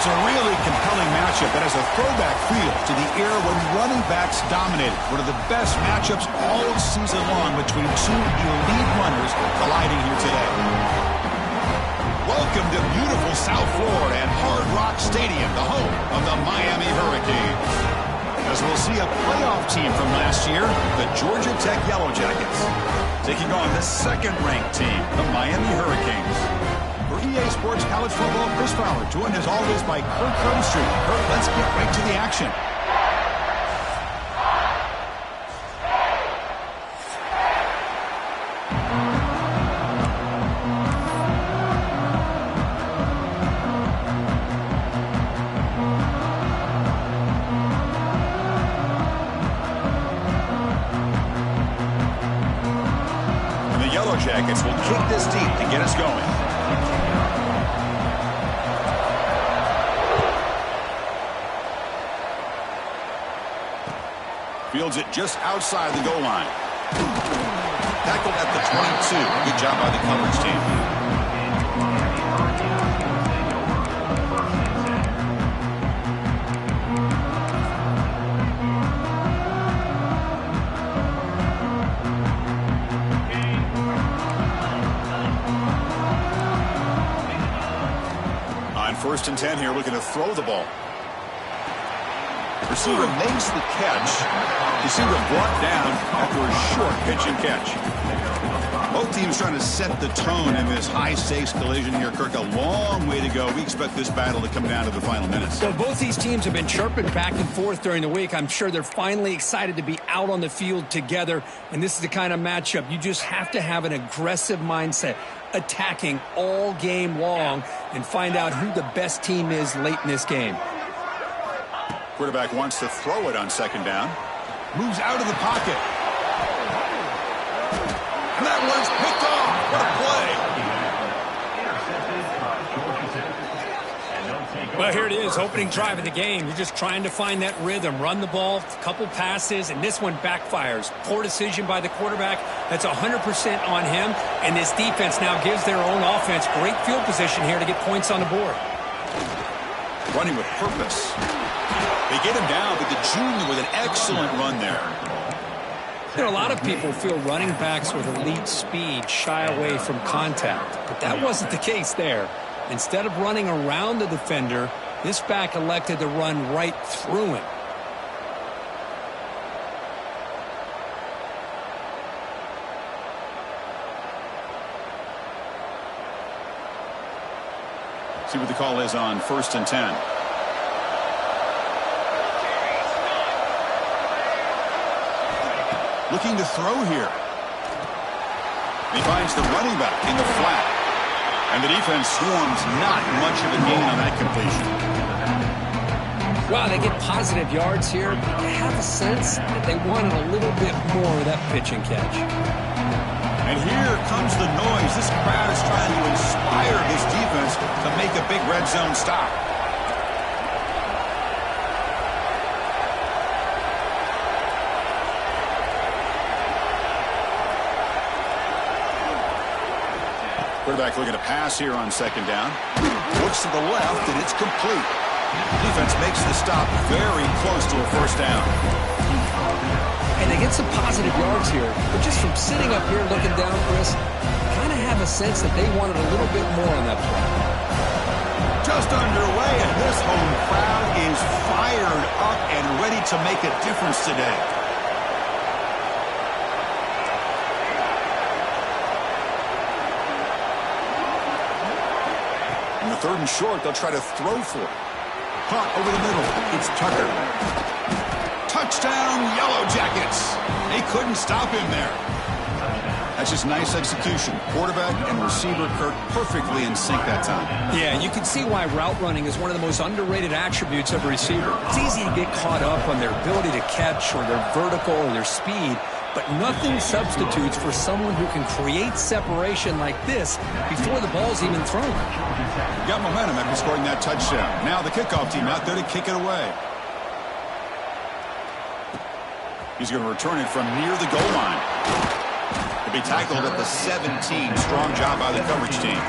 It's a really compelling matchup that has a throwback feel to the era when running backs dominated. One of the best matchups all season long between two elite runners colliding here today. Welcome to beautiful South Florida and Hard Rock Stadium, the home of the Miami Hurricanes. As we'll see a playoff team from last year, the Georgia Tech Yellow Jackets, taking on the second-ranked team, the Miami Hurricanes. For EA Sports College Football, Chris Fowler, joined as always by Kirk Coventry. Kirk, let's get right to the action. And the Yellow Jackets will kick this deep to get us going. Fields it just outside the goal line. Tackled at the 22. Good job by the coverage team. On 1st and 10 here, looking to throw the ball. Receiver makes the catch. Receiver brought down after a short pitch and catch. Both teams trying to set the tone in this high-stakes collision here. Kirk, a long way to go. We expect this battle to come down to the final minutes. So both these teams have been chirping back and forth during the week. I'm sure they're finally excited to be out on the field together. And this is the kind of matchup you just have to have an aggressive mindset, attacking all game long, and find out who the best team is late in this game. Quarterback wants to throw it on 2nd down. Moves out of the pocket. And that one's picked off. What a play. Well, here it is, opening drive of the game. You're just trying to find that rhythm, run the ball, a couple passes, and this one backfires. Poor decision by the quarterback. That's 100% on him, and this defense now gives their own offense great field position here to get points on the board. Running with purpose. They get him down, but the junior with an excellent run there. You know, a lot of people feel running backs with elite speed shy away from contact, but that wasn't the case there. Instead of running around the defender, this back elected to run right through him. See what the call is on 1st and 10. Looking to throw here. He finds the running back in the flat. And the defense swarms not much of a gain on that completion. Wow, they get positive yards here, but you have a sense that they wanted a little bit more of that pitch and catch. And here comes the noise. This crowd is trying to inspire this defense to make a big red zone stop. Quarterback looking to pass here on 2nd down. Looks to the left, and it's complete. Defense makes the stop very close to a 1st down. And they get some positive yards here, but just from sitting up here looking down, Chris, kind of have a sense that they wanted a little bit more on that play. Just underway, and this home crowd is fired up and ready to make a difference today. On the 3rd and short, they'll try to throw for it. Caught over the middle. It's Tucker. Touchdown, Yellow Jackets. They couldn't stop him there. That's just nice execution. Quarterback and receiver Kirk perfectly in sync that time. Yeah, you can see why route running is one of the most underrated attributes of a receiver. It's easy to get caught up on their ability to catch or their vertical or their speed, but nothing substitutes for someone who can create separation like this before the ball's even thrown. Got momentum after scoring that touchdown. Now the kickoff team out there to kick it away. He's going to return it from near the goal line. He'll be tackled at the 17. Strong job by the coverage team.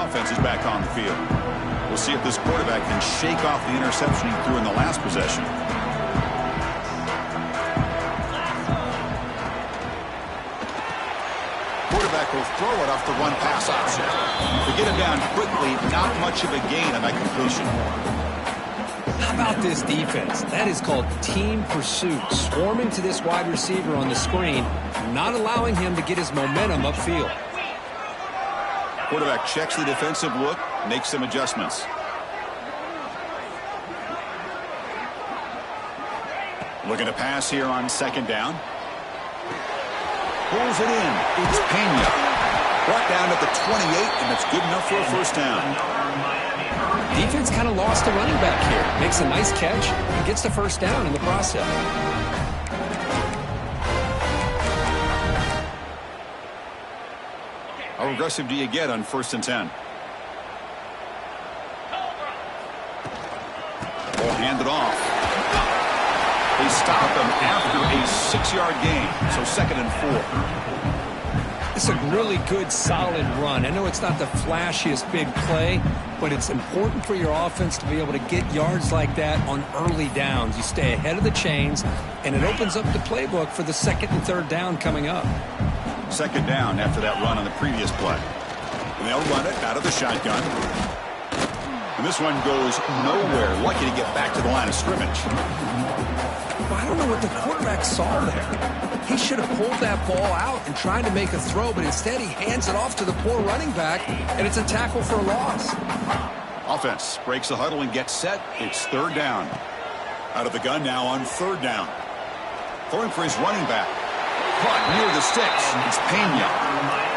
offense is back on the field. We'll see if this quarterback can shake off the interception he threw in the last possession. Quarterback will throw it off the run-pass option. To get him down quickly, not much of a gain on that completion. How about this defense? That is called team pursuit. Swarming to this wide receiver on the screen, not allowing him to get his momentum upfield. Quarterback checks the defensive look, makes some adjustments. Looking to pass here on second down. Pulls it in. It's Pena. Brought down at the 28, and it's good enough for a first down. Defense kind of lost a running back here. Makes a nice catch and gets the first down in the process. How aggressive do you get on 1st and 10? Ball handed off. They stop him after a 6-yard gain, so 2nd and 4. It's a really good, solid run. I know it's not the flashiest big play, but it's important for your offense to be able to get yards like that on early downs. You stay ahead of the chains, and it opens up the playbook for the 2nd and 3rd down coming up. 2nd down after that run on the previous play. And they'll run it out of the shotgun. And this one goes nowhere. Lucky to get back to the line of scrimmage. I don't know what the quarterback saw there. He should have pulled that ball out and tried to make a throw, but instead he hands it off to the poor running back, and it's a tackle for a loss. Offense breaks the huddle and gets set. It's 3rd down. Out of the gun now on 3rd down. Throwing for his running back. Caught near the sticks. It's Pena.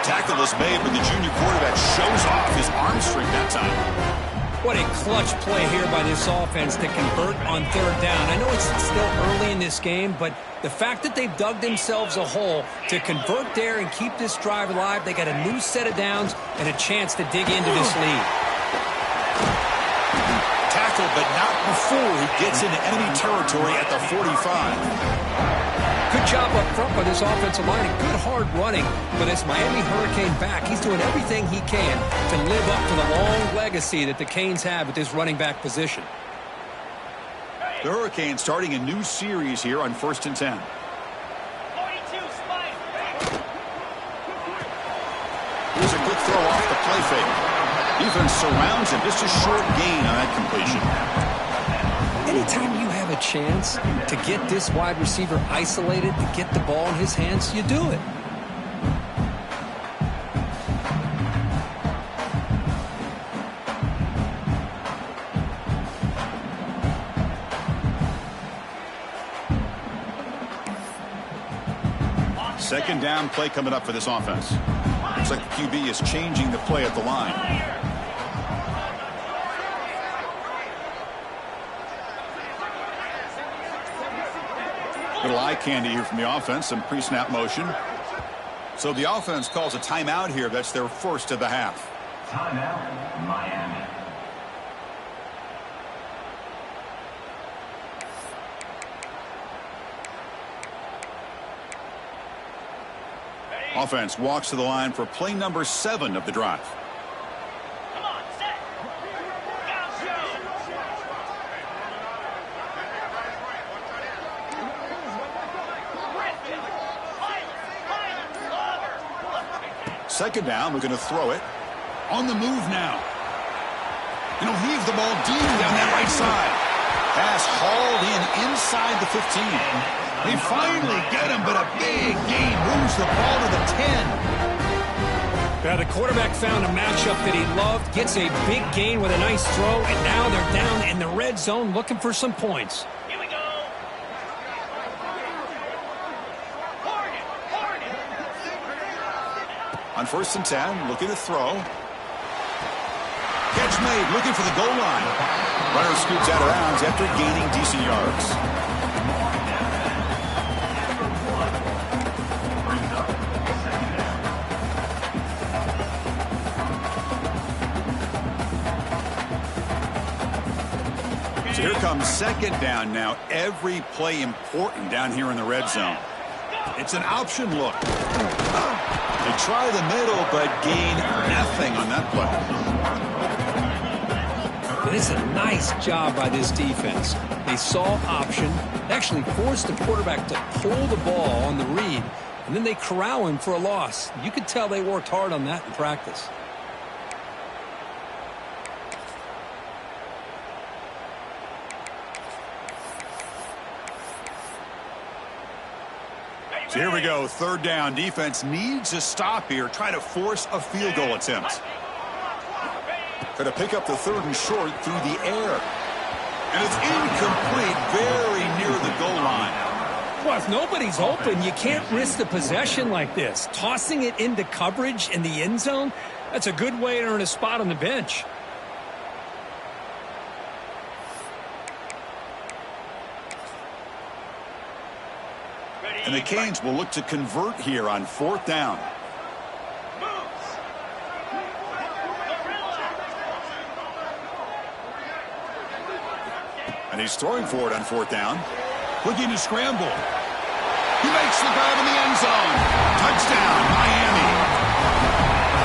Tackle is made, but the junior quarterback shows off his arm strength that time. What a clutch play here by this offense to convert on 3rd down. I know it's still early in this game, but the fact that they've dug themselves a hole to convert there and keep this drive alive, they got a new set of downs and a chance to dig into this lead. Tackled, but not before he gets into enemy territory at the 45. Good job up front by this offensive line and good hard running. But as Miami Hurricane back, he's doing everything he can to live up to the long legacy that the Canes have at this running back position. The Hurricanes starting a new series here on 1st and 10. Here's a quick throw off the play fake. Defense surrounds him. Just a short gain on that completion. Anytime you have a chance to get this wide receiver isolated, to get the ball in his hands, you do it. Second down play coming up for this offense. Looks like the QB is changing the play at the line. Little eye candy here from the offense, some pre-snap motion. So the offense calls a timeout here. That's their first of the half. Timeout, Miami. Offense walks to the line for play number 7 of the drive. Second down, we're going to throw it. On the move now. And he'll heave the ball deep down that right side. Pass hauled in inside the 15. They finally get him, but a big gain moves the ball to the 10. Now the quarterback found a matchup that he loved, gets a big gain with a nice throw, and now they're down in the red zone looking for some points. On 1st and 10, looking to throw. Catch made, looking for the goal line. Runner scoots out of bounds after gaining decent yards. So here comes second down now. Every play important down here in the red zone. It's an option look. They try the middle, but gain nothing on that play. And it's a nice job by this defense. They saw option, actually forced the quarterback to pull the ball on the read, and then they corral him for a loss. You could tell they worked hard on that in practice. So here we go, third down. Defense needs a stop here. Try to force a field goal attempt. Going to pick up the third and short through the air. And it's incomplete, very near the goal line. Well, if nobody's open, you can't risk the possession like this. Tossing it into coverage in the end zone, that's a good way to earn a spot on the bench. And the Canes will look to convert here on fourth down. And he's throwing for it on fourth down. Looking to scramble. He makes the grab in the end zone. Touchdown, Miami.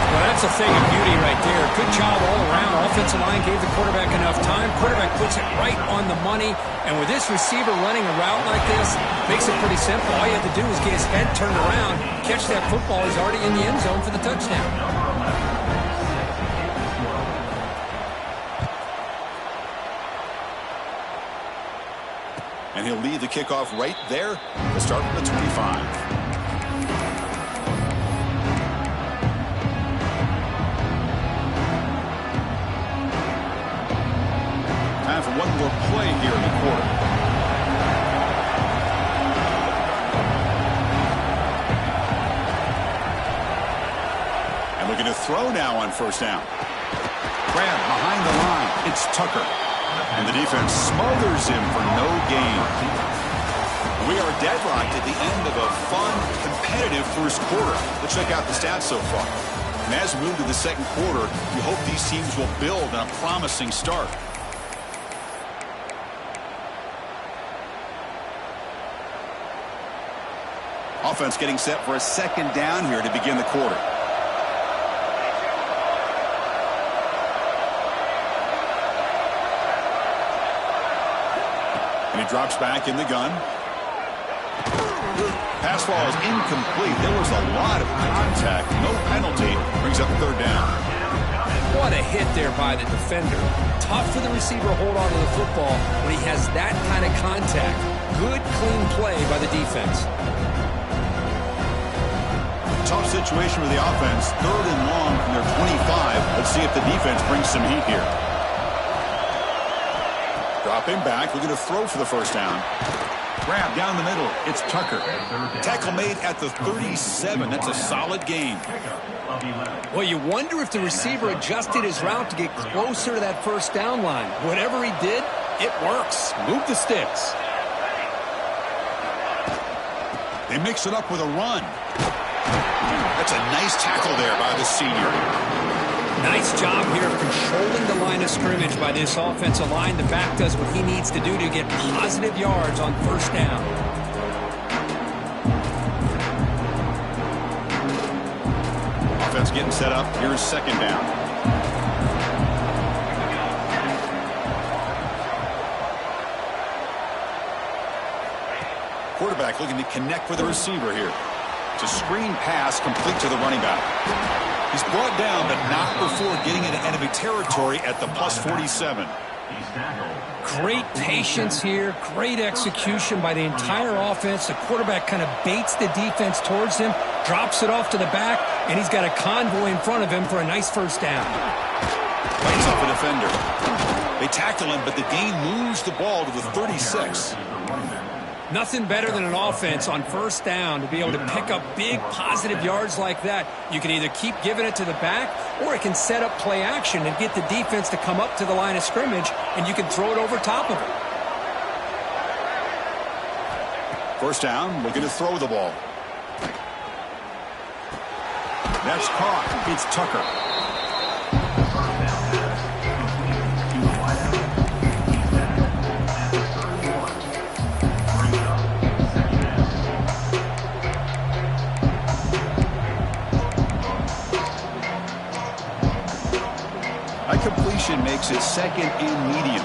Well, that's a thing of beauty right there. Good job all around. Offensive line gave the quarterback enough time. Quarterback puts it right on the money. And with this receiver running a route like this, makes it pretty simple. All you have to do is get his head turned around, catch that football. He's already in the end zone for the touchdown. And he'll lead the kickoff right there to start from the 25. Time for one more play here in the quarter. And looking to throw now on first down. Grab behind the line. It's Tucker. And the defense smothers him for no gain. We are deadlocked at the end of a fun, competitive first quarter. Let's check out the stats so far. And as we move to the second quarter, you hope these teams will build on a promising start. Offense getting set for a second down here to begin the quarter. And he drops back in the gun. Pass ball is incomplete. There was a lot of contact. No penalty. Brings up third down. What a hit there by the defender. Tough for the receiver to hold on to the football when he has that kind of contact. Good, clean play by the defense. Tough situation with the offense. Third and long from their 25. Let's see if the defense brings some heat here. Dropping back. We're going to throw for the first down. Grab down the middle. It's Tucker. Tackle made at the 37. That's a solid gain. Well, you wonder if the receiver adjusted his route to get closer to that first down line. Whatever he did, it works. Move the sticks. They mix it up with a run. That's a nice tackle there by the senior. Nice job here of controlling the line of scrimmage by this offensive line. The back does what he needs to do to get positive yards on first down. Offense getting set up. Here's second down. Quarterback looking to connect with the receiver here. It's a screen pass complete to the running back. He's brought down, but not before getting into enemy territory at the plus 47. Great patience here. Great execution by the entire offense. The quarterback kind of baits the defense towards him, drops it off to the back, and he's got a convoy in front of him for a nice first down. Plays off a defender. They tackle him, but the gain moves the ball to the 36. Nothing better than an offense on first down to be able to pick up big positive yards like that. You can either keep giving it to the back, or it can set up play action and get the defense to come up to the line of scrimmage, and you can throw it over top of it. First down, looking to throw the ball. That's caught. It's Tucker. formation makes it second and medium.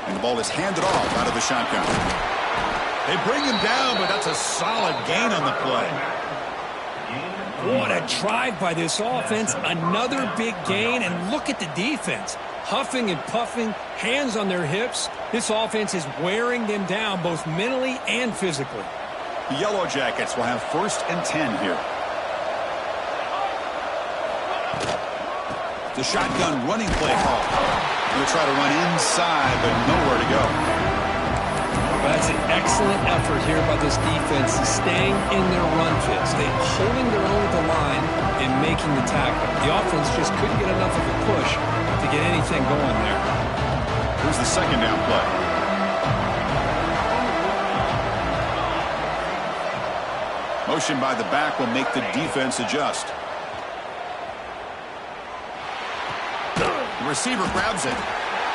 And the ball is handed off out of the shotgun. They bring him down, but that's a solid gain on the play. What a drive by this offense. Another big gain, and look at the defense. Huffing and puffing, hands on their hips. This offense is wearing them down both mentally and physically. The Yellow Jackets will have 1st and 10 here. The shotgun running play call. Going to try to run inside, but nowhere to go. That's an excellent effort here by this defense, staying in their run fits. They're holding their own at the line and making the tackle. The offense just couldn't get enough of a push to get anything going there. Here's the second down play. Motion by the back will make the defense adjust. The receiver grabs it.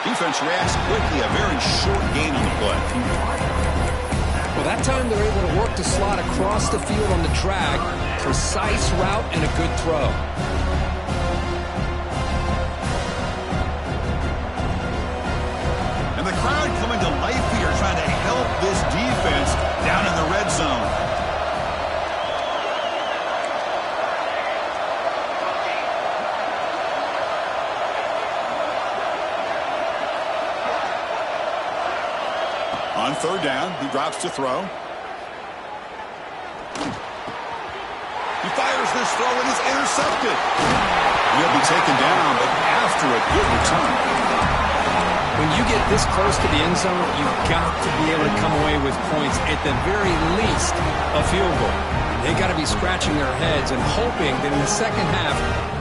Defense reacts quickly. A very short gain on the play. Well, that time they're able to work the slot across the field on the drag. Precise route and a good throw. And the crowd coming to life here, trying to help this defense down in the red zone. On 3rd down, he drops to throw. He fires this throw and is intercepted. He'll be taken down, but after a good return. When you get this close to the end zone, you've got to be able to come away with points, at the very least a field goal. They got to be scratching their heads and hoping that in the second half,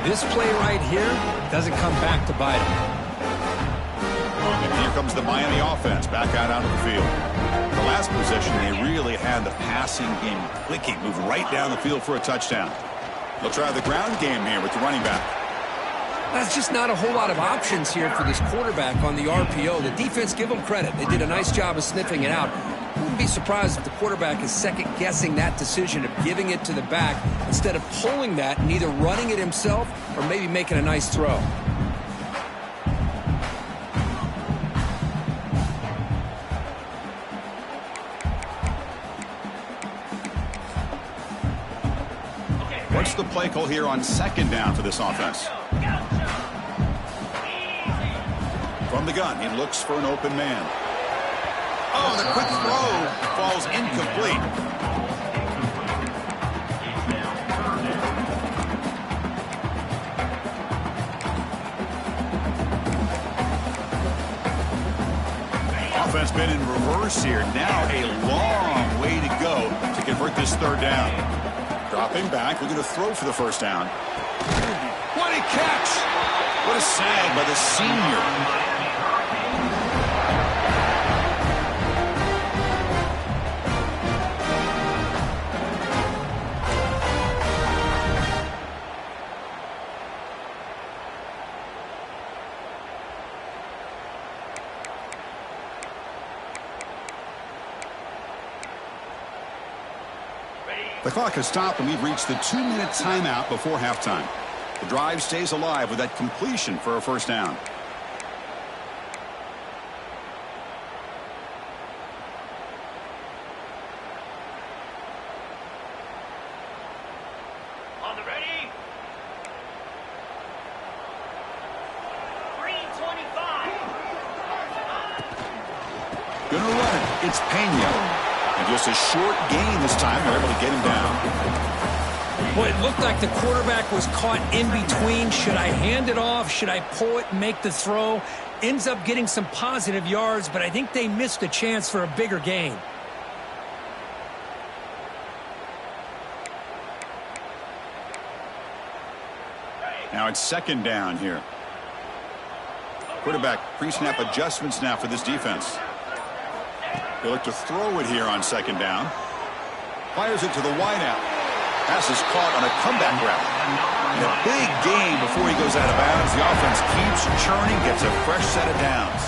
this play right here doesn't come back to bite them. And here comes the Miami offense back out onto the field. The last possession, they really had the passing game clicking, moved right down the field for a touchdown. They'll try the ground game here with the running back. That's just not a whole lot of options here for this quarterback on the RPO. The defense, give them credit. They did a nice job of sniffing it out. I wouldn't be surprised if the quarterback is second-guessing that decision of giving it to the back instead of pulling that and either running it himself or maybe making a nice throw. What's the play call here on 2nd down for this offense? From the gun, he looks for an open man. Oh, the quick throw falls incomplete. Offense been in reverse here. Now a long way to go to convert this 3rd down. Dropping back, looking to throw for the 1st down. What a catch! What a sag by the senior. The clock has stopped, and we've reached the 2-minute timeout before halftime. The drive stays alive with that completion for a 1st down. On the ready. 3:25. Gonna run it. It's Pena. And just a short gain this time. They're able to get him down. Boy, it looked like the quarterback was caught in between. Should I hand it off? Should I pull it and make the throw? Ends up getting some positive yards, but I think they missed a chance for a bigger gain. Now it's 2nd down here. Quarterback pre-snap adjustments now for this defense. They look to throw it here on 2nd down. Fires it to the wideout. Pass is caught on a comeback route. And a big gain before he goes out of bounds. The offense keeps churning, gets a fresh set of downs.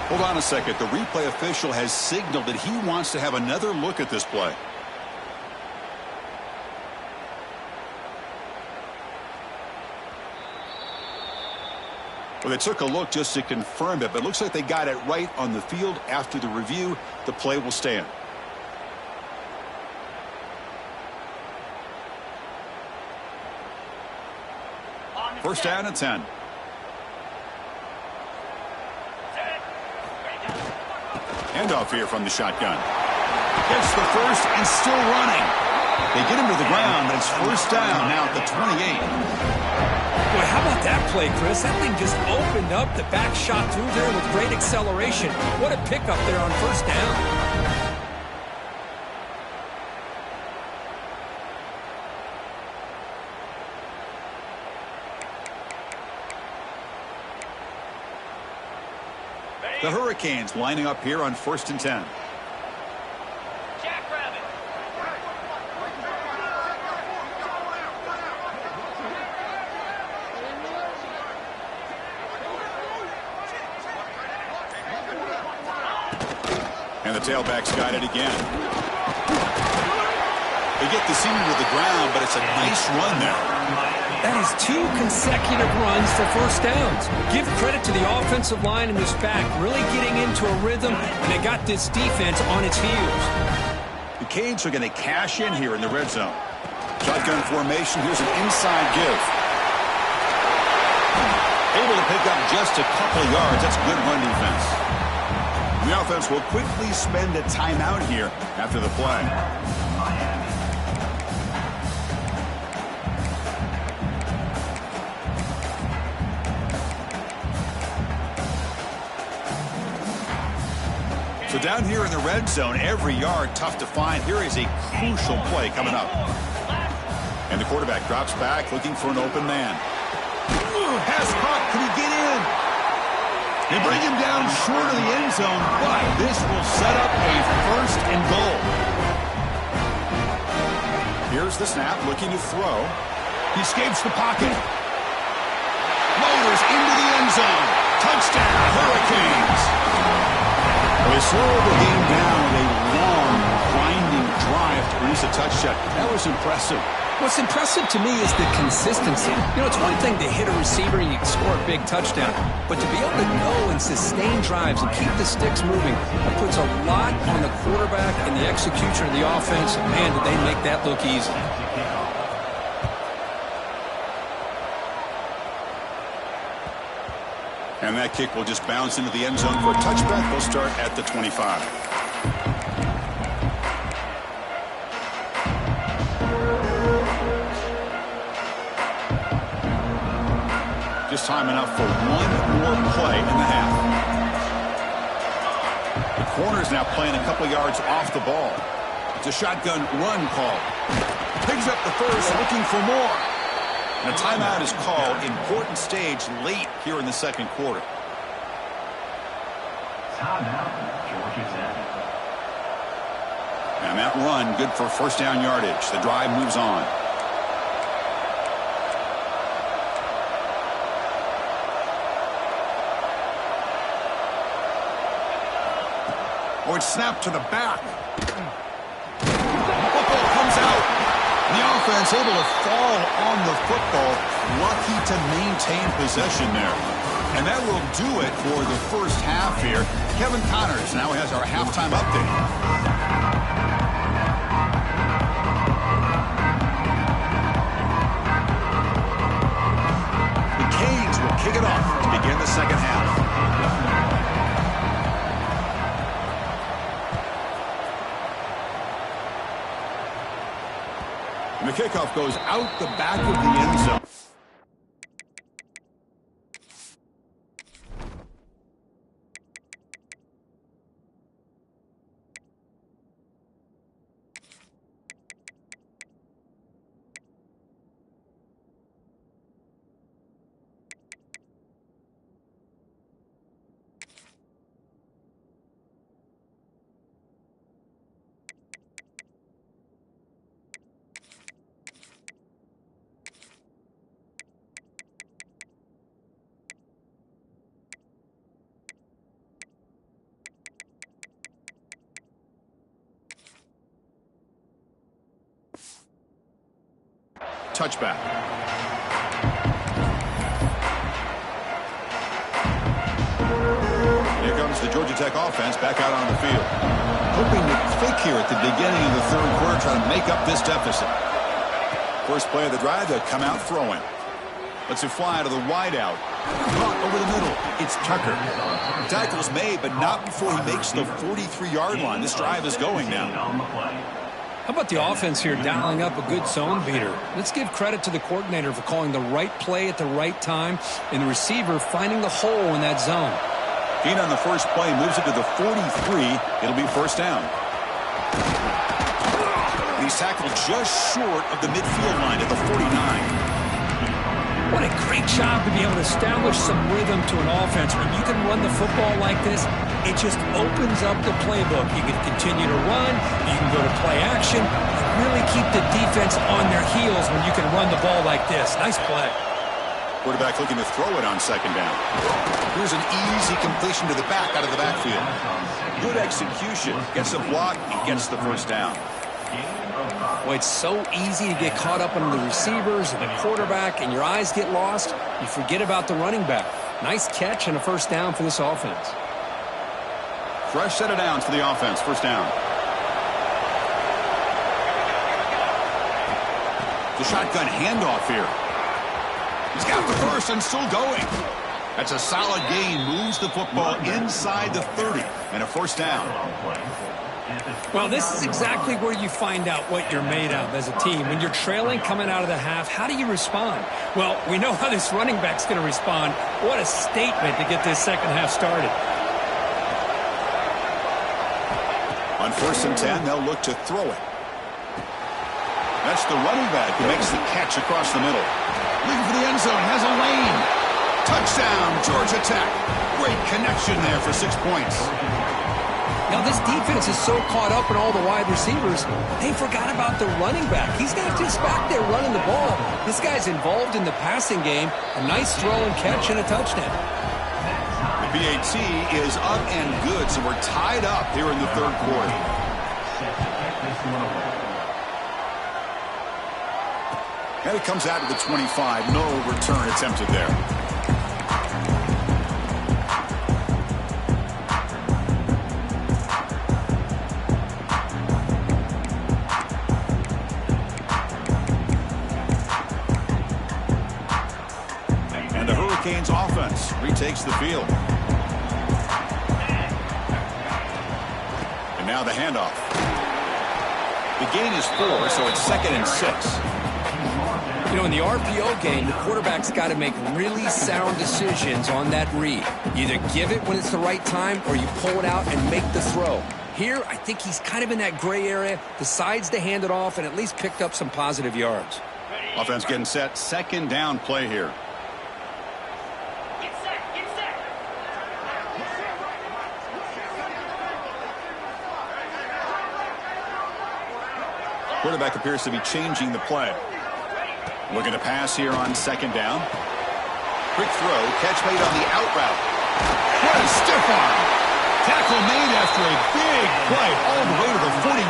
Hold on a second. The replay official has signaled that he wants to have another look at this play. Well, they took a look just to confirm it, but it looks like they got it right on the field. After the review, the play will stand. First down and 10. Handoff here from the shotgun. Gets the first and still running. They get him to the ground, but it's first down now at the 28. Boy, how about that play, Chris? That thing just opened up. The back shot through there with great acceleration. What a pickup there on first down. The Hurricanes lining up here on first and 10. And the tailback's got it again. They get the senior to the ground, but it's a nice run there. That is 2 consecutive runs for first downs. Give credit to the offensive line and this back really getting into a rhythm, and they got this defense on its heels. The Canes are going to cash in here in the red zone. Shotgun formation. Here's an inside give. Able to pick up just a couple of yards. That's good run defense. The offense will quickly spend a timeout here after the play. So down here in the red zone, every yard tough to find. Here is a crucial play coming up. And the quarterback drops back looking for an open man. Pass caught. Can he get in? They bring him down short of the end zone, but this will set up a first and goal. Here's the snap, looking to throw. He escapes the pocket. Lowers into the end zone. Touchdown, Hurricanes. They slowed the game down with a long, grinding drive to produce a touchdown. That was impressive. What's impressive to me is the consistency. You know, it's one thing to hit a receiver and you can score a big touchdown, but to be able to go and sustain drives and keep the sticks moving, that puts a lot on the quarterback and the execution of the offense. Man, did they make that look easy. And that kick will just bounce into the end zone for a touchback. They'll start at the 25. Just time enough for one more play in the half. The corner's now playing a couple yards off the ball. It's a shotgun run call. Picks up the first, looking for more. And a timeout is called. Important stage late here in the second quarter. Timeout, Georgia Tech. And that run, good for first down yardage. The drive moves on. Oh, it's snapped to the back. Football comes out. The offense able to fall on the football. Lucky to maintain possession there. And that will do it for the first half here. Kevin Connors now has our halftime update. The Canes will kick it off to begin the second half. And the kickoff goes out the back of the end zone. Touchback. comes the Georgia Tech offense back out on the field. Hoping to click here at the beginning of the third quarter, trying to make up this deficit. First play of the drive, they'll come out throwing. Let's it fly to the wideout. Caught over the middle. It's Tucker. Tackle's made, but not before he makes the 43-yard line. This drive is going now. How about the offense here dialing up a good zone beater? Let's give credit to the coordinator for calling the right play at the right time and the receiver finding the hole in that zone. Gain on the first play moves it to the 43. It'll be first down. He's tackled just short of the midfield line at the 49. What a great job to be able to establish some rhythm to an offense. When you can run the football like this, it just opens up the playbook. You can continue to run. You can go to play action. And really keep the defense on their heels when you can run the ball like this. Nice play. Quarterback looking to throw it on second down. Here's an easy completion to the back out of the backfield. Good execution. Gets a block. He gets the first down. Well, it's so easy to get caught up on the receivers and the quarterback, and your eyes get lost. You forget about the running back. Nice catch and a first down for this offense. Fresh set of downs for the offense. First down. The shotgun handoff here. He's got the first and still going. That's a solid gain. Moves the football inside the 30 and a first down. Well, this is exactly where you find out what you're made of as a team. When you're trailing coming out of the half, how do you respond? Well, we know how this running back's going to respond. What a statement to get this second half started. On 1st and 10, they'll look to throw it. That's the running back who makes the catch across the middle. Looking for the end zone, has a lane. Touchdown, Georgia Tech. Great connection there for 6 points. Now, this defense is so caught up in all the wide receivers, they forgot about the running back. He's not just back there running the ball. This guy's involved in the passing game. A nice throw and catch and a touchdown. The BAT is up and good, so we're tied up here in the third quarter. And it comes out to the 25. No return attempted there. Hurricanes offense retakes the field. And now the handoff. The gain is 4, so it's 2nd and 6. You know, in the RPO game, the quarterback's got to make really sound decisions on that read. Either give it when it's the right time or you pull it out and make the throw. Here, I think he's kind of in that gray area, decides to hand it off and at least picked up some positive yards. Offense getting set. Second down play here. Quarterback appears to be changing the play. Looking to pass here on second down. Quick throw. Catch made on the out route. What a stiff arm. Tackle made after a big play all the way to the 41.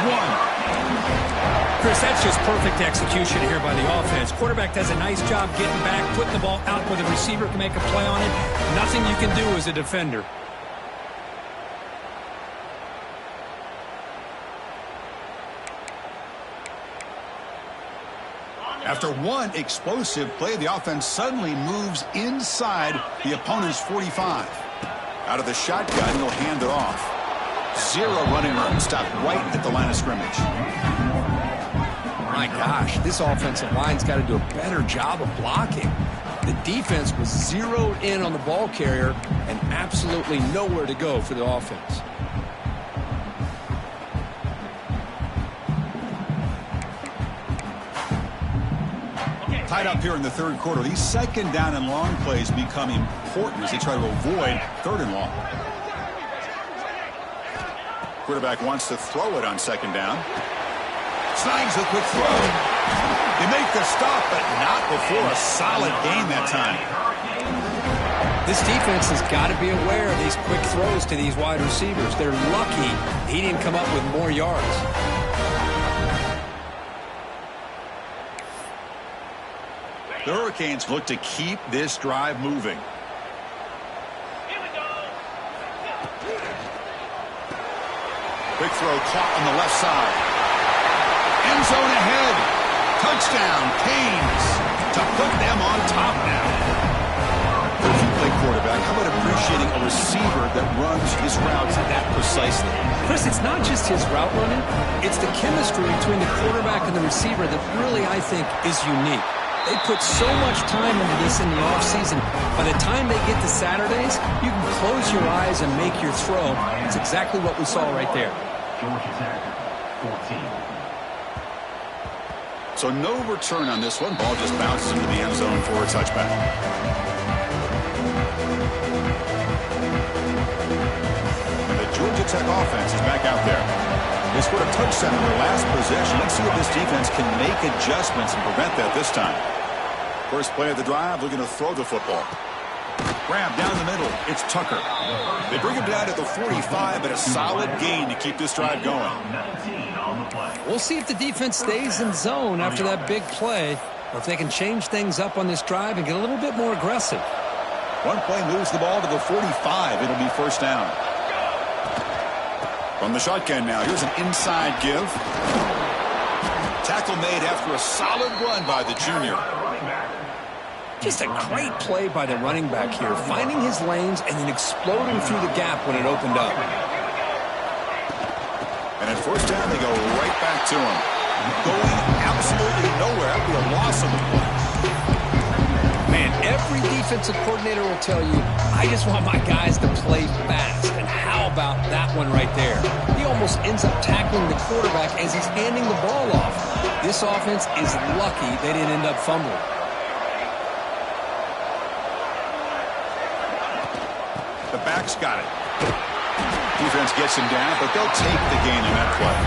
Chris, that's just perfect execution here by the offense. Quarterback does a nice job getting back, putting the ball out where the receiver can make a play on it. Nothing you can do as a defender. After one explosive play, the offense suddenly moves inside the opponent's 45. Out of the shotgun, he'll hand it off. 0 running room. Stopped right at the line of scrimmage. My gosh, this offensive line's got to do a better job of blocking. The defense was zeroed in on the ball carrier and absolutely nowhere to go for the offense. Tied up here in the third quarter. These second down and long plays become important as they try to avoid third and long. Quarterback wants to throw it on second down. Snags a quick throw. They make the stop, but not before a solid gain that time. This defense has got to be aware of these quick throws to these wide receivers. They're lucky he didn't come up with more yards. The Hurricanes look to keep this drive moving. Quick throw caught on the left side. End zone ahead. Touchdown, Canes, to put them on top now. If you play quarterback, how about appreciating a receiver that runs his routes that precisely? Chris, it's not just his route running. It's the chemistry between the quarterback and the receiver that really, I think, is unique. They put so much time into this in the offseason. By the time they get to Saturdays, you can close your eyes and make your throw. It's exactly what we saw right there. Georgia Tech, 14. So no return on this one. Ball just bounces into the end zone for a touchback. And the Georgia Tech offense is back out there. They scored a touchdown in their last possession. Let's see if this defense can make adjustments and prevent that this time. First play of the drive, looking to throw the football. Grab down the middle. It's Tucker. They bring him down to the 45, but a solid gain to keep this drive going. 19 on the play. We'll see if the defense stays in zone after that big play, or if they can change things up on this drive and get a little bit more aggressive. One play moves the ball to the 45. It'll be first down. From the shotgun now, here's an inside give. Tackle made after a solid run by the junior. Just a great play by the running back here, finding his lanes and then exploding through the gap when it opened up. And at first down, they go right back to him. Going absolutely nowhere after a loss on the play. Man, every defensive coordinator will tell you, I just want my guys to play fast. And how about that one right there? He almost ends up tackling the quarterback as he's handing the ball off. This offense is lucky they didn't end up fumbling. The back's got it. Defense gets him down, but they'll take the gain in that play.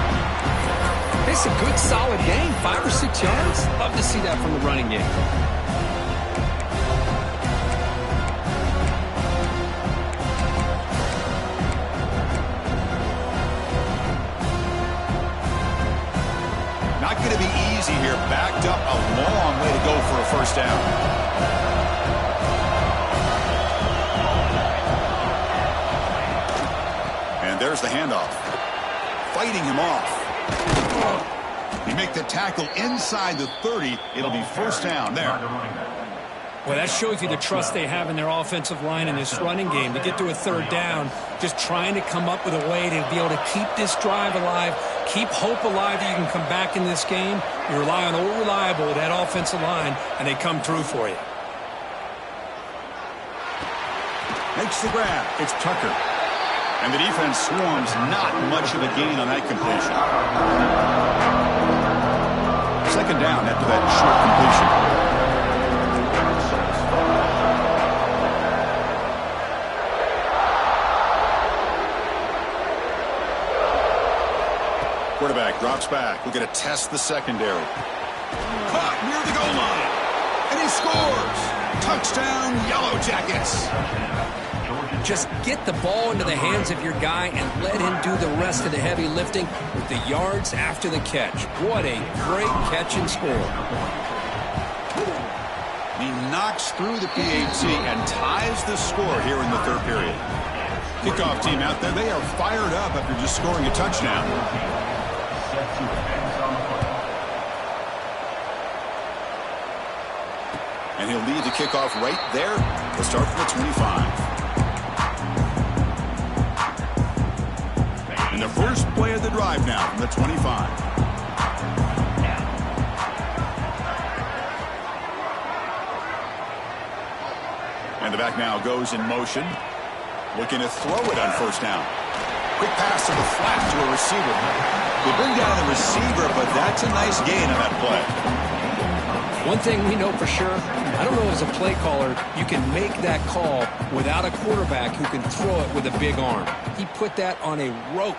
It's a good, solid gain, 5 or 6 yards. Love to see that from the running game. Not going to be easy here. Backed up a long way to go for a first down. There's the handoff. Fighting him off. He make the tackle inside the 30. It'll be first down there. Well, that shows you the trust they have in their offensive line in this running game. To get to a third down, just trying to come up with a way to be able to keep this drive alive, keep hope alive that you can come back in this game. You rely on old reliable, that offensive line, and they come through for you. Makes the grab. It's Tucker. And the defense swarms, not much of a gain on that completion. Second down after that short completion. Quarterback drops back. We're going to test the secondary. Caught near the goal line. And he scores. Touchdown, Yellow Jackets. Just get the ball into the hands of your guy and let him do the rest of the heavy lifting with the yards after the catch. What a great catch and score. He knocks through the PAT and ties the score here in the third period. Kickoff team out there, they are fired up after just scoring a touchdown. And he'll lead the kickoff right there. We'll start from the 25. And the first play of the drive now from the 25. And the back now goes in motion. Looking to throw it on first down. Quick pass to the flat to a receiver. They bring down the receiver, but that's a nice gain on that play. One thing we know for sure, I don't know as a play caller, you can make that call without a quarterback who can throw it with a big arm. He put that on a rope.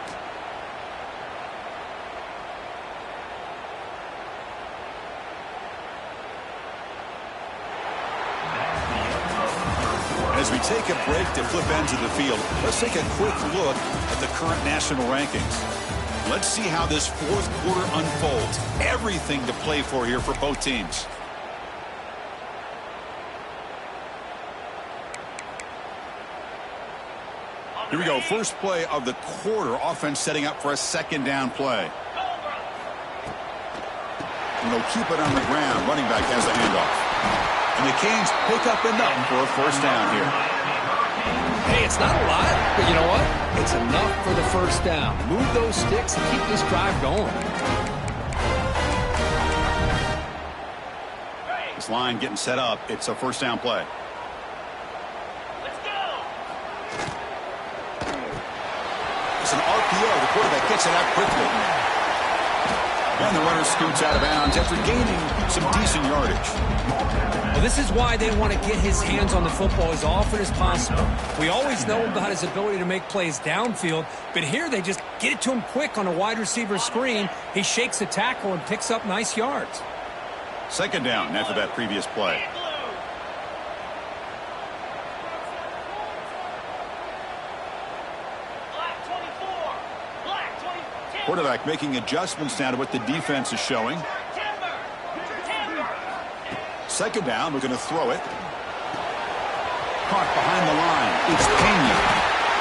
As we take a break to flip ends of the field, let's take a quick look at the current national rankings. Let's see how this fourth quarter unfolds. Everything to play for here for both teams. Here we go. First play of the quarter. Offense setting up for a second down play. And they'll keep it on the ground. Running back has the handoff. And the Canes pick up enough for a first down here. Hey, it's not a lot, but you know what? It's enough for the first down. Move those sticks and keep this drive going. This line getting set up. It's a first down play. Let's go. It's an RPO. The quarterback gets it out quickly. And the runner scoots out of bounds after gaining some decent yardage. Well, this is why they want to get his hands on the football as often as possible. We always know about his ability to make plays downfield, but here they just get it to him quick on a wide receiver screen. He shakes the tackle and picks up nice yards. Second down after that previous play. Black 24. Black 20. Quarterback making adjustments now to what the defense is showing. Timber. Timber. Second down, we're going to throw it. Caught behind the line. It's Pena.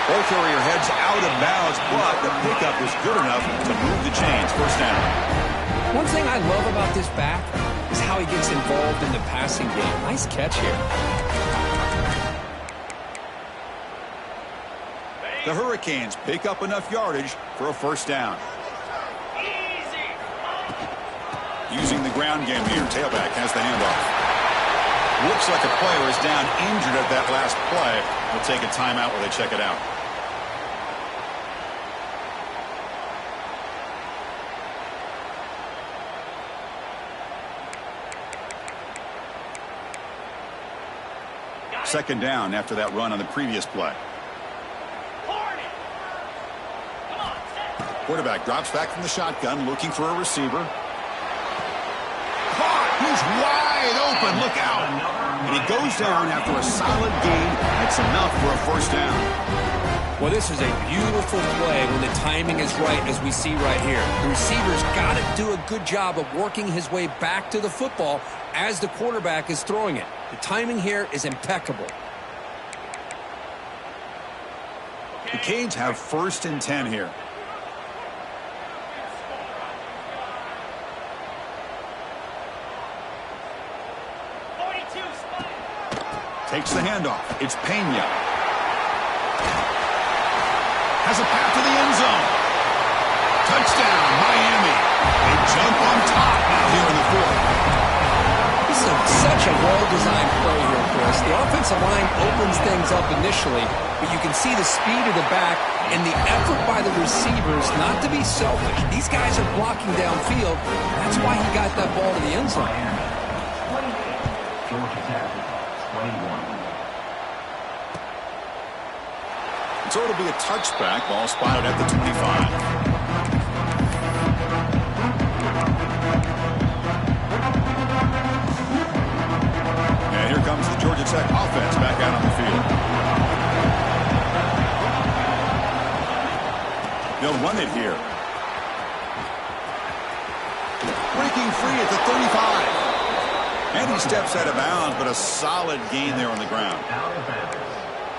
Ball carrier heads out of bounds, but the pickup is good enough to move the chains. First down. One thing I love about this back is how he gets involved in the passing game. Nice catch here. The Hurricanes pick up enough yardage for a first down. Easy. Using the ground game here. Tailback has the handoff. Looks like a player is down injured at that last play. We'll take a timeout while they check it out. Second down after that run on the previous play. Hornet. Come on, set. Quarterback drops back from the shotgun, looking for a receiver. Caught! He's wide open. Look out! And he goes down after a solid gain. It's enough for a first down. Well, this is a beautiful play when the timing is right, as we see right here. The receiver's got to do a good job of working his way back to the football as the quarterback is throwing it. The timing here is impeccable. The Canes have first and 10 here. Takes the handoff. It's Pena. Has a path to the end zone. Touchdown, Miami. They jump on top now here in the fourth. This is such a well-designed play here, Chris. The offensive line opens things up initially, but you can see the speed of the back and the effort by the receivers not to be selfish. These guys are blocking downfield. That's why he got that ball to the end zone. Georgia Tech, 21. So it'll be a touchback. Ball spotted at the 25. And here comes the Georgia Tech offense back out on the field. They'll run it here. Breaking free at the 35. And he steps out of bounds, but a solid gain there on the ground.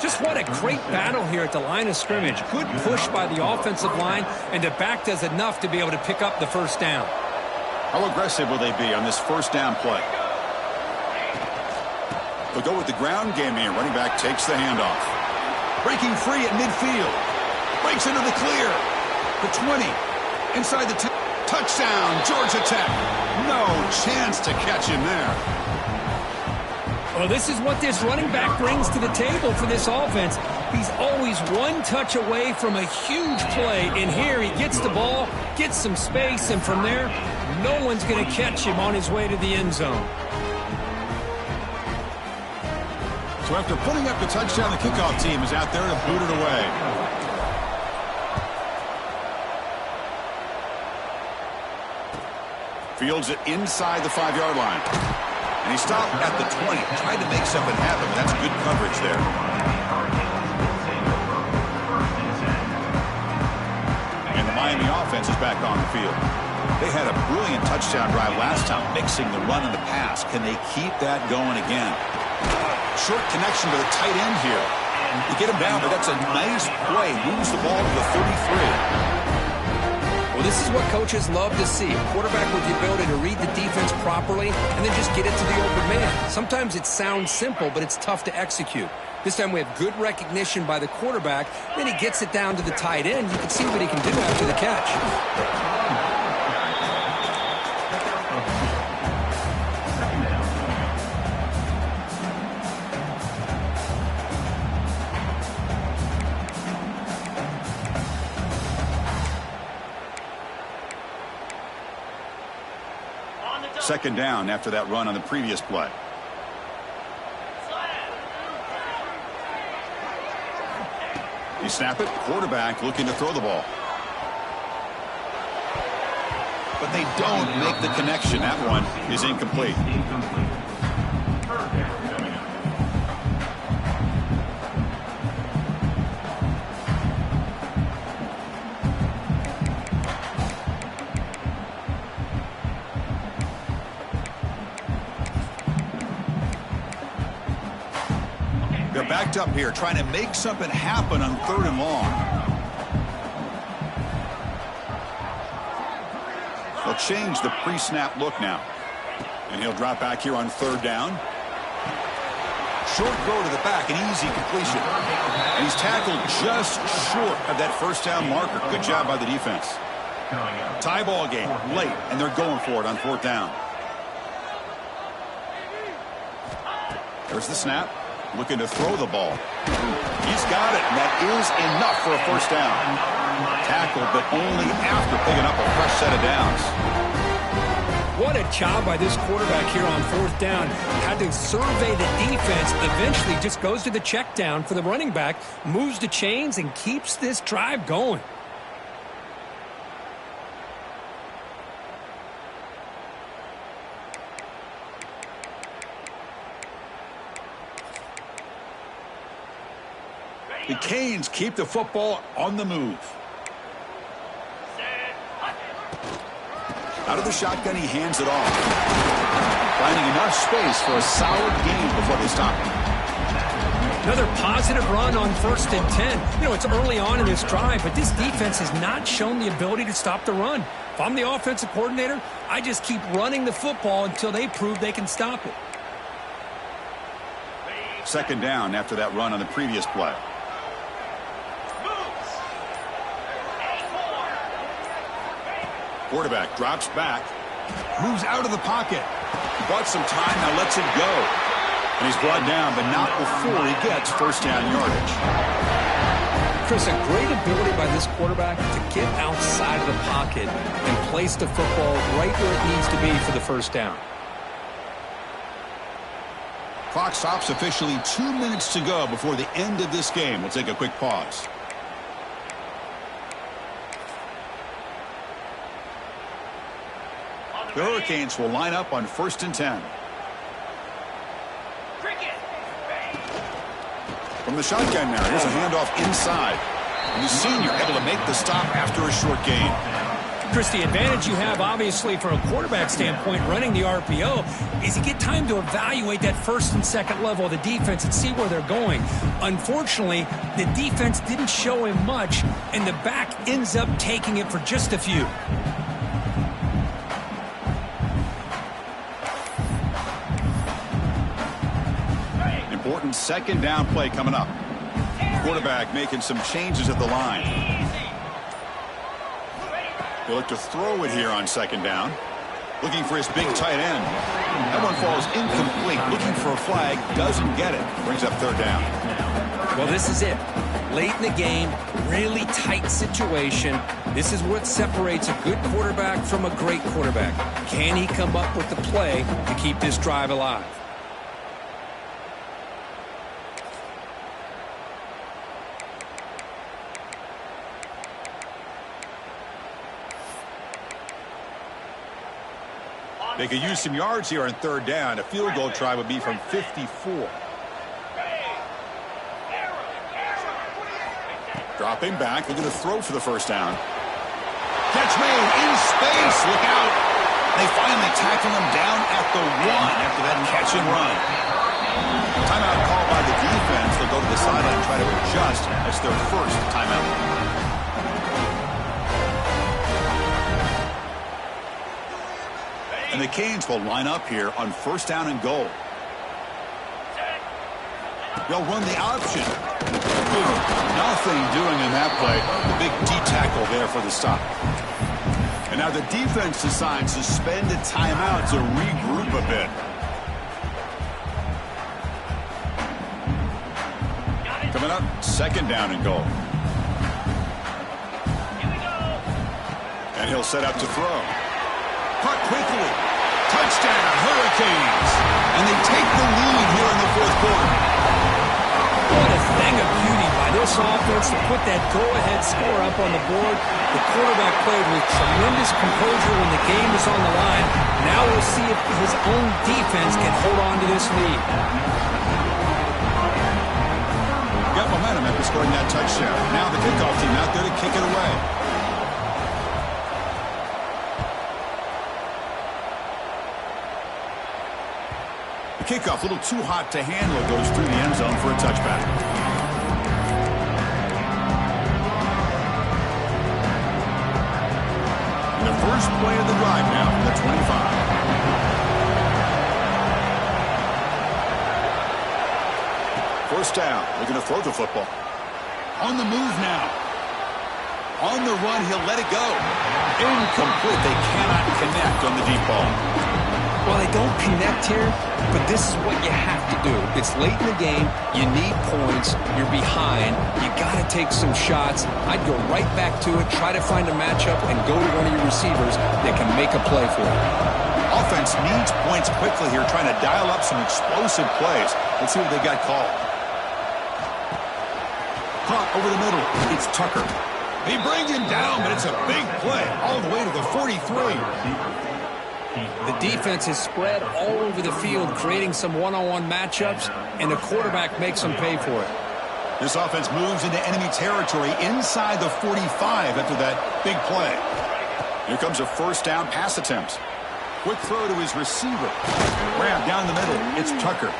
Just what a great battle here at the line of scrimmage. Good push by the offensive line, and the back does enough to be able to pick up the first down. How aggressive will they be on this first down play? They'll go with the ground game here. Running back takes the handoff. Breaking free at midfield. Breaks into the clear. The 20. Inside the 10. Touchdown, Georgia Tech. No chance to catch him there. Well, this is what this running back brings to the table for this offense. He's always one touch away from a huge play. And here he gets the ball, gets some space, and from there, no one's going to catch him on his way to the end zone. So after putting up the touchdown, the kickoff team is out there to boot it away. Fields it inside the 5-yard line. And he stopped at the 20, tried to make something happen, but that's good coverage there. And the Miami offense is back on the field. They had a brilliant touchdown drive last time, mixing the run and the pass. Can they keep that going again? Short connection to the tight end here. You get him down, but that's a nice play. Moves the ball to the 33. Well, this is what coaches love to see. A quarterback with the ability to read the defense properly and then just get it to the open man. Sometimes it sounds simple, but it's tough to execute. This time we have good recognition by the quarterback. Then he gets it down to the tight end. You can see what he can do after the catch. Second down after that run on the previous play. You snap it, quarterback looking to throw the ball. But they don't make the connection. That one is incomplete. They're backed up here, trying to make something happen on 3rd and long. They'll change the pre-snap look now. And he'll drop back here on 3rd down. Short throw to the back, an easy completion. And he's tackled just short of that 1st down marker. Good job by the defense. Tie ball game, late, and they're going for it on 4th down. There's the snap. Looking to throw the ball. He's got it, and that is enough for a 1st down. Tackled, but only after picking up a fresh set of downs. What a job by this quarterback here on 4th down. Had to survey the defense, eventually just goes to the check down for the running back, moves the chains, and keeps this drive going. The Canes keep the football on the move. Out of the shotgun, he hands it off. Finding enough space for a solid gain before they stop him. Another positive run on 1st and 10. You know, it's early on in this drive, but this defense has not shown the ability to stop the run. If I'm the offensive coordinator, I just keep running the football until they prove they can stop it. 2nd down after that run on the previous play. Quarterback drops back, moves out of the pocket. He bought some time, now lets it go. And he's brought down, but not before he gets 1st down yardage. Chris, a great ability by this quarterback to get outside of the pocket and place the football right where it needs to be for the 1st down. Clock stops officially 2 minutes to go before the end of this game. We'll take a quick pause. The Hurricanes will line up on 1st and 10. From the shotgun now, here's a handoff inside. And the senior able to make the stop after a short gain. Chris, the advantage you have, obviously, from a quarterback standpoint, running the RPO, is you get time to evaluate that 1st and 2nd level of the defense and see where they're going. Unfortunately, the defense didn't show him much, and the back ends up taking it for just a few. Important 2nd down play coming up. Quarterback making some changes at the line. He'll look to throw it here on 2nd down. Looking for his big tight end. That one falls incomplete. Looking for a flag. Doesn't get it. Brings up 3rd down. Well, this is it. Late in the game, really tight situation. This is what separates a good quarterback from a great quarterback. Can he come up with the play to keep this drive alive? They could use some yards here on 3rd down. A field goal try would be from 54. Dropping back, looking to throw for the 1st down. Catch made in space. Look out. They finally tackle him down at the 1 after that catch and run. Timeout called by the defense. They'll go to the sideline and try to adjust. It's their first timeout. And the Canes will line up here on first down and goal. They'll run the option. Nothing doing in that play. The big D-tackle there for the stop. And now the defense decides to spend a timeout to regroup a bit. Coming up, second down and goal. And he'll set up to throw. Caught quickly. Touchdown, Hurricanes. And they take the lead here in the fourth quarter. What a thing of beauty by this offense to put that go-ahead score up on the board. The quarterback played with tremendous composure when the game was on the line. Now we'll see if his own defense can hold on to this lead. Got momentum after scoring that touchdown. Now the kickoff team out there to kick it away. Kickoff, a little too hot to handle, goes through the end zone for a touchback. And the first play of the drive now from the 25. First down, looking to throw the football. On the move now. On the run, he'll let it go. Incomplete, they cannot connect on the deep ball. Well, they don't connect here, but this is what you have to do. It's late in the game. You need points. You're behind. You got to take some shots. I'd go right back to it, try to find a matchup, and go to one of your receivers that can make a play for you. Offense needs points quickly here, trying to dial up some explosive plays. Let's see what they got called. Caught over the middle. It's Tucker. They bring him down, but it's a big play all the way to the 43. The defense is spread all over the field, creating some one-on-one matchups, and the quarterback makes them pay for it. This offense moves into enemy territory inside the 45 after that big play. Here comes a first down pass attempt. Quick throw to his receiver. Grab down the middle. It's Tucker.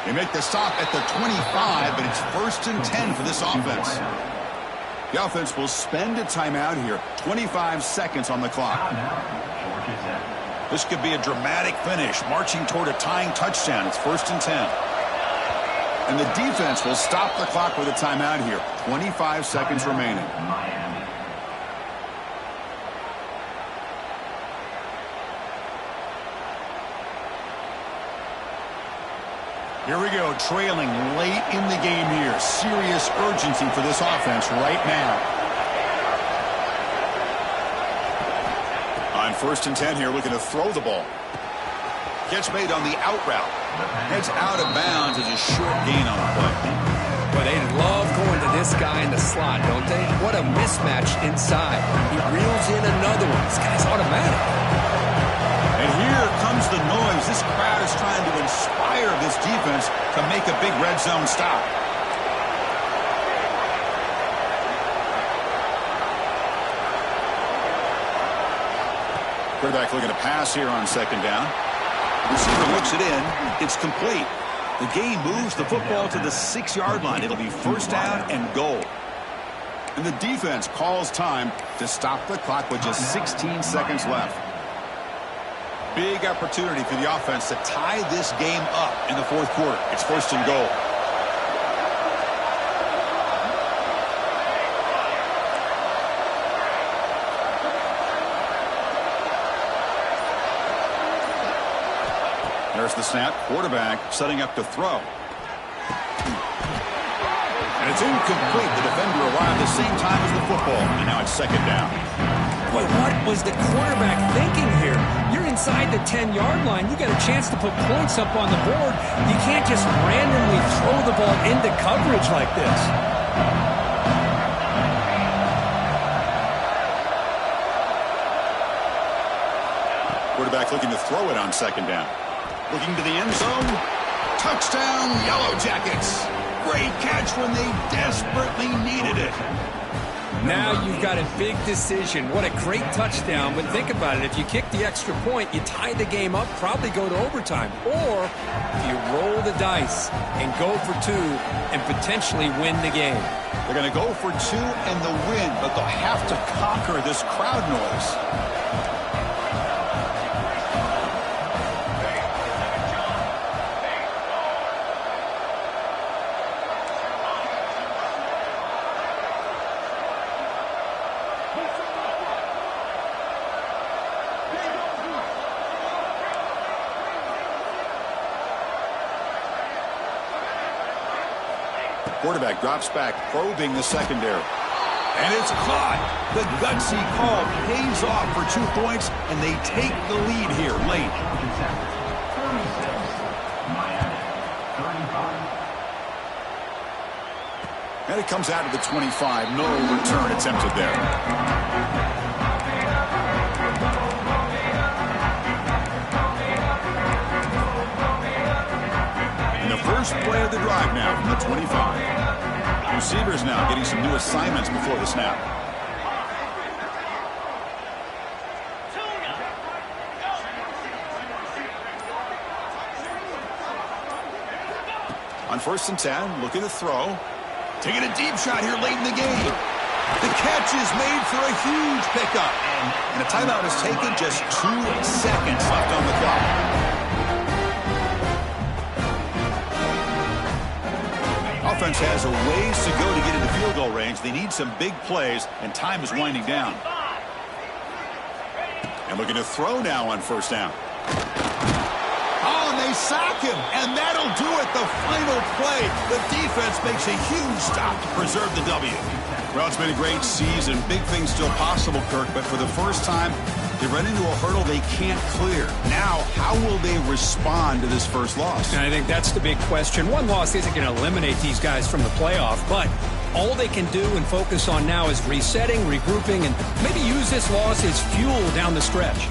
They make the stop at the 25, but it's 1st and 10 for this offense. The offense will spend a timeout here. 25 seconds on the clock. This could be a dramatic finish, marching toward a tying touchdown. It's 1st and 10. And the defense will stop the clock with a timeout here. 25 seconds remaining. Here we go, trailing late in the game here. Serious urgency for this offense right now. On 1st and 10 here, looking to throw the ball. Catch made on the out route. Heads out of bounds as a short gain on the play. But they love going to this guy in the slot, don't they? What a mismatch inside. He reels in another one. This guy's automatic. And here comes the noise. This crowd is trying to inspire this defense to make a big red zone stop. Quarterback looking to pass here on 2nd down. Receiver looks it in. It's complete. The game moves the football to the 6-yard line. It'll be 1st down and goal. And the defense calls time to stop the clock with just 16 seconds left. Big opportunity for the offense to tie this game up in the 4th quarter. It's 1st and goal. There's the snap. Quarterback setting up to throw. And it's incomplete. The defender arrived the same time as the football. And now it's 2nd down. Boy, what was the quarterback thinking here? You're inside the 10-yard line. You got a chance to put points up on the board. You can't just randomly throw the ball into coverage like this. Quarterback looking to throw it on 2nd down. Looking to the end zone. Touchdown, Yellow Jackets. Great catch when they desperately needed it. Now you've got a big decision. What a great touchdown. But think about it. If you kick the extra point, you tie the game up, probably go to overtime. Or you roll the dice and go for 2 and potentially win the game. They're going to go for 2 and the win, but they'll have to conquer this crowd noise. Quarterback drops back, probing the secondary. And it's caught. The gutsy call pays off for 2 points, and they take the lead here late. 36, Miami, 35. And it comes out of the 25. No return attempted there. First play of the drive now from the 25. Receivers now getting some new assignments before the snap. On 1st and 10, looking to throw. Taking a deep shot here late in the game. The catch is made for a huge pickup. And a timeout is taken, just 2 seconds left on the clock. Offense has a ways to go to get into field goal range. They need some big plays, and time is winding down. And looking to throw now on 1st down. Oh, and they sack him, and that'll do it. The final play. The defense makes a huge stop to preserve the W. Well, it's been a great season. Big things still possible, Kirk, but for the first time, they run into a hurdle they can't clear. Now, how will they respond to this first loss? And I think that's the big question. One loss isn't going to eliminate these guys from the playoff, but all they can do and focus on now is resetting, regrouping, and maybe use this loss as fuel down the stretch.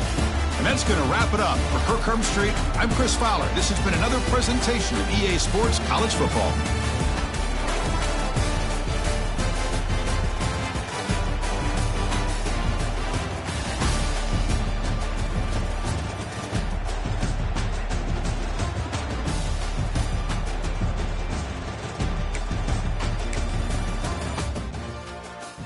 And that's going to wrap it up. For Kirk Herbstreit, I'm Chris Fowler. This has been another presentation of EA Sports College Football.